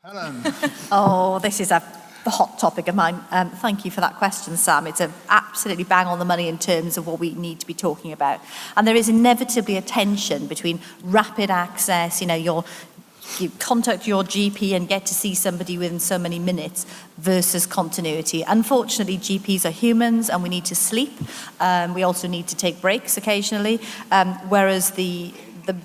Helen. Oh, this is the hot topic of mine. Thank you for that question, Sam. It's absolutely bang on the money in terms of what we need to be talking about. And there is inevitably a tension between rapid access, you contact your GP and get to see somebody within so many minutes versus continuity. Unfortunately, GPs are humans and we need to sleep. We also need to take breaks occasionally, whereas the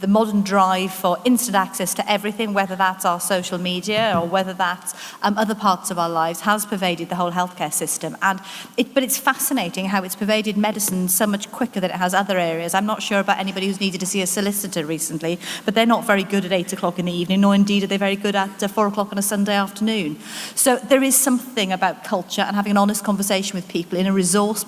modern drive for instant access to everything, whether that's our social media or whether that's other parts of our lives, has pervaded the whole healthcare system. But it's fascinating how it's pervaded medicine so much quicker than it has other areas. I'm not sure about anybody who's needed to see a solicitor recently, but they're not very good at 8 o'clock in the evening, nor indeed are they very good at 4 o'clock on a Sunday afternoon. So there is something about culture and having an honest conversation with people in a resource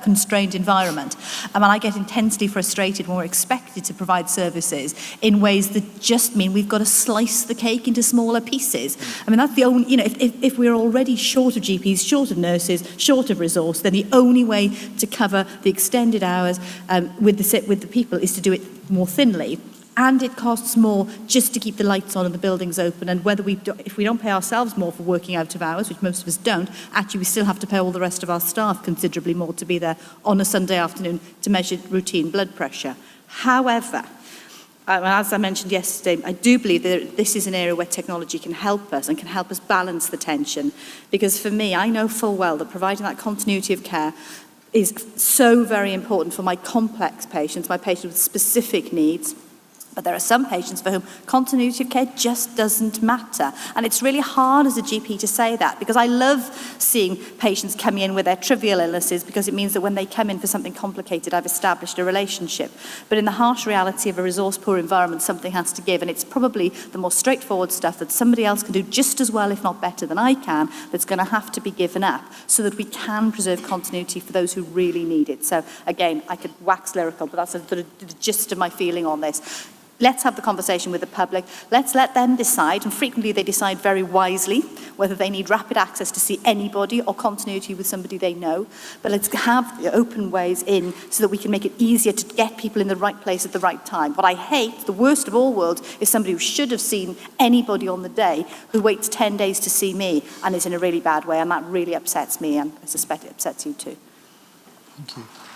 constrained environment. And I get intensely frustrated when we're expected to provide services in ways that just mean we've got to slice the cake into smaller pieces. I mean, that's the only, if we're already short of GPs, short of nurses, short of resource, then the only way to cover the extended hours with the people is to do it more thinly. And it costs more just to keep the lights on and the buildings open. And if we don't pay ourselves more for working out of hours, which most of us don't, actually we still have to pay all the rest of our staff considerably more to be there on a Sunday afternoon to measure routine blood pressure. However, as I mentioned yesterday, I do believe that this is an area where technology can help us and can help us balance the tension. Because for me, I know full well that providing that continuity of care is so very important for my complex patients, my patients with specific needs. But there are some patients for whom continuity of care just doesn't matter. And it's really hard as a GP to say that, because I love seeing patients coming in with their trivial illnesses, because it means that when they come in for something complicated, I've established a relationship. But in the harsh reality of a resource-poor environment, something has to give. And it's probably the more straightforward stuff that somebody else can do just as well, if not better than I can, that's going to have to be given up so that we can preserve continuity for those who really need it. So again, I could wax lyrical, but that's the gist of my feeling on this. Let's have the conversation with the public. Let's let them decide, and frequently they decide very wisely, whether they need rapid access to see anybody or continuity with somebody they know. But let's have the open ways in so that we can make it easier to get people in the right place at the right time. What I hate, the worst of all worlds, is somebody who should have seen anybody on the day who waits 10 days to see me and is in a really bad way, and that really upsets me, and I suspect it upsets you too. Thank you.